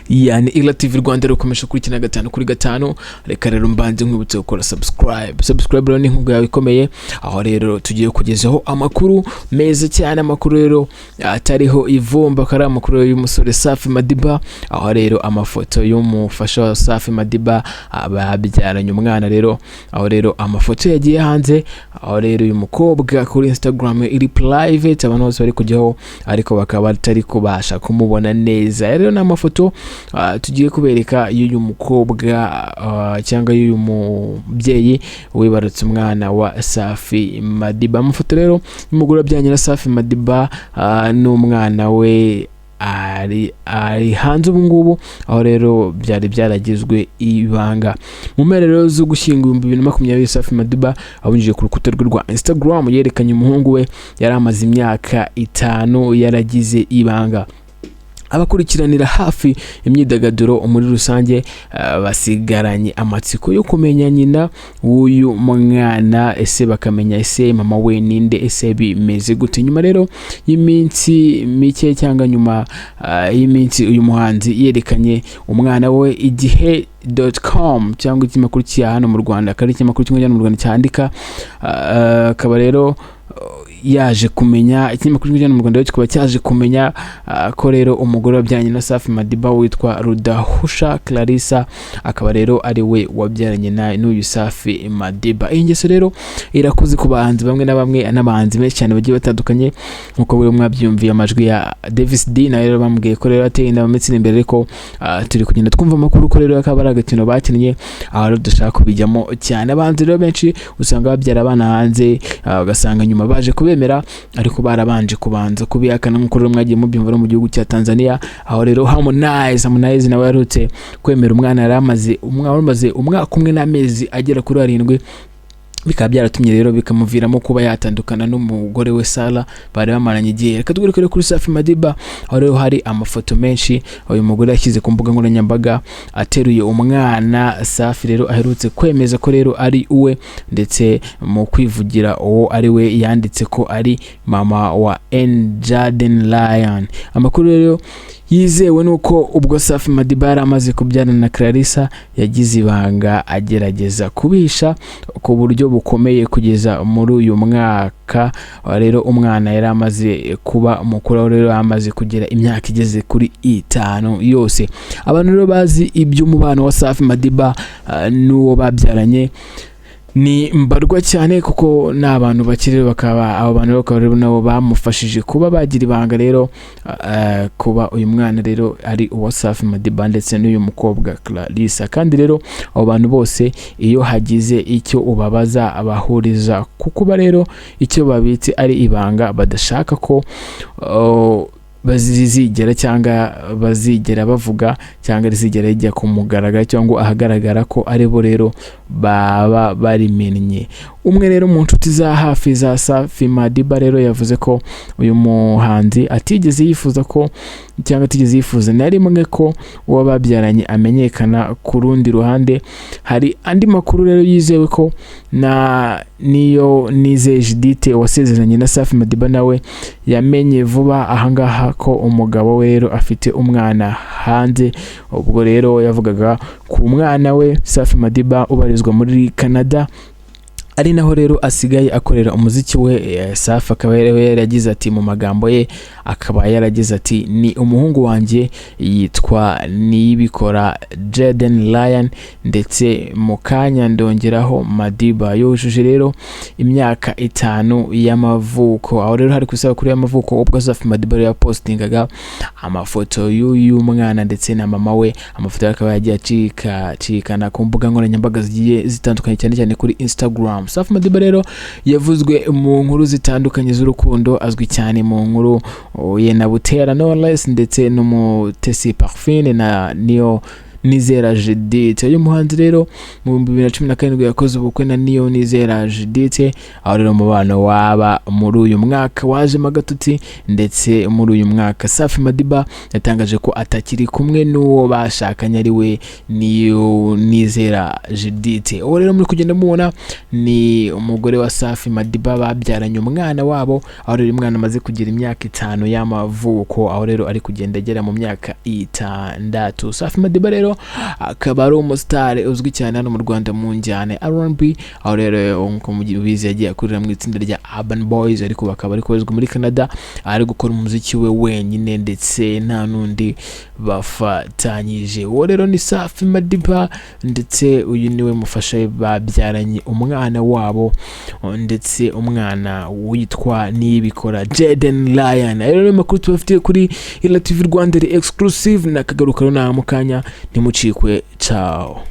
yani Ila TV Rwanda rukomeje kuri 5 reka rero mbanze nkwibutse gukora subscribe rero ni nk'ubwo yawe ikomeye aho rero tugiye kugezaho amakuru meza cyane amakuru rero atariho ivumba kara amakuru y'umusore Safi Madiba aho rero amafoto y'umufasha wa Safi Madiba ababyaranye umwana rero aho rero amafoto yagiye hanze aho rero uyu mukobwa kuri Instagram iri private abantu bose bari kujyaho ariko bakaba batari kubasha kumubona neza rero n'amafoto tugiye kubereka y'uyu mukobwa cyangwa y'uyu mubyeyi wibarutse umwana wa Safi Madiba. Amafoto rero y'umugore byanye na Safi Madiba n'umwana we ari hanze ubu ngubu aho rero byari byaragizwe ibanga mu merero zo gushyinga 2020 Safi Madiba abunjije ku rukuta rwa Instagram yerekanye umuhungu we yari amaze imyaka 5 yaragize ibanga. Abakurikiranira hafi imyidagaduro muri rusange basigaranye amatsiko yo kumenya nyina w'uyu mwana ese bakamenya ese mama we ninde ese bimeze gute. Nyuma rero y'iminsi mike cyangwa nyuma y'iminsi uyu muhanzi yerekanye umwana we igihe.com cyangwa ikinyamakuru cya hano mu Rwanda kari ikinyamakuru kimwe mu Rwanda cyandika akaba rero yaje kumenya ikinyamakuru cy'ijana mu Rwanda kikaba cyaje kumenya ko rero umugore wabyaranye na Safi Madiba witwa Rudahusha CLARISSA akaba rero ari we wabyaranye n'uyu Safi Madiba. Iyi ngeso rero irakuze ku bahanzi bamwe na bamwe n'abahanzi benshi cyane bagiye batandukanye nkuko buri mwabyumviye amajwi ya Davis D na rero bambwiye ko rero ateye inda bametse imbere ariko turi kugenda twumva amakuru ko rero akaba ari agakino bakinnye aho rero dushaka kubijyamo cyane. Abahanzi rero benshi usanga babyara abana hanze ugasanga nyuma baje kubemera ariko barabanje kubanza kubihakana nk'uko rero mwagiye mubyumva mu gihugu cya Tanzania aho rero Harmonize nawe yarutse kwemera umwana yaramaze umwaka umwe n'amezi agera kuri 7 bikaba byaratumye rero bikamuviramo kuba yatandukana n'umugore we Sala bari bamaranye igihe. Reka tugurikire kuri Safi Madiba aho rero hari amafoto menshi uyu mugore yashyize ku mbuga nkoranyambaga ateruye umwana Safi rero aherutse kwemeza ko rero ari uwe ndetse mu kwivugira uwo ari we yanditse ko ari mama wa JADEN. Amakuru rero yizewe nuko ubwo Safi Madiba yaramaze kubyarana na CLARISSA yagize ibanga agerageza kubisha ku buryo bukomeye kugeza muri uyu mwaka rero umwana yari amaze kuba mukuru rero amaze kugira imyaka igeze kuri 5 yose. Abantu rero bazi iby'umubano wa Safi Madiba n'uwo babyaranye ni mbarwa cyane kuko n'abantu bakiri bakaba abo bantu bakaba rero nabo bamufashije kuba bagira ibanga rero kuba uyu mwana rero ari uwa Safi Madiba ndetse n'uyu mukobwa CLARISSA. Kandi rero abo bantu bose iyo hagize icyo ubabaza abahuriza kuko rero icyo babitse ari ibanga badashaka ko bazigera cyangwa bazigera bavuga cyangwa rizigera rijya kumugaragara cyangwa ahagaragara ko ari bo rero baba barimenye. Umwe rero mu nshuti za hafi za Safi Madiba rero yavuze ko uyu muhanzi atigeze yifuza ko cyangwa atigeze yifuza na rimwe ko uwo babyaranye amenyekana. Ku rundi ruhande hari andi makuru rero yizewe ko niyo Nizeye Judith wasezeranye na Safi Madiba nawe yamenye vuba ahangaha ko umugabo we rero afite umwana hanze. Ubwo rero yavugaga ku mwana we Safi Madiba ubarizwa muri Canada ari naho rero asigaye akorera umuziki we. Safi akaba yaragize ati mu magambo ye akaba yaragize ati ni umuhungu wanjye yitwa NIYIBIKORA JADEN ndetse mu kanya ndongeraho Madiba yujuje rero imyaka 5 y'amavuko. Aho rero hari kwisabukuru y'amavuko ubwo Safi Madiba yapostingaga amafoto y'uyu mwana ndetse na mama we. Amafoto akaba yagiye acikana ku mbuga nkoranyambaga zigiye zitandukanye cyane cyane kuri Instagram. Safi Madiba rero yavuzwe mu nkuru zitandukanye z'urukundo azwi cyane mu nkuru ye na Butera Knowless ndetse n'umutesi Parfine Nizera Judith. Uyu muhanzi rero mu 2017 yakoze ubukwe na Nizera Judith, aho rero umubano waba muri uyu mwaka wajemo agatutsi, ndetse muri uyu mwaka Safi Madiba yatangaje ko atakiri kumwe n'uwo bashakanye ari we Nizera Judith. Uwo rero muri kugenda mubona ni umugore wa Safi Madiba, babyaranye umwana wabo, aho rero umwana amaze kugira imyaka 5 y'amavuko, aho rero ari kugenda agera mu myaka 6. Safi Madiba rero akaba ari umustar uzwi cyane hano mu Rwanda mu njyana R&B, aho rero nko mubizi yagiye akurira mu itsinda rya Urban Boys, ariko bakaba ari kozwe muri Canada, ari gukora umuziki we wenyine ndetse nta nundi bafatanyije. Uwo rero ni Safi Madiba, ndetse uyu niwe mufasha babyaranye umwana wabo, ndetse umwana witwa NIYIBIKORA JADEN Lion. Rero makuru tubafite kuri TV Rwanda exclusive, nakagaruka na mukanya, ntimucikwe. Ciao.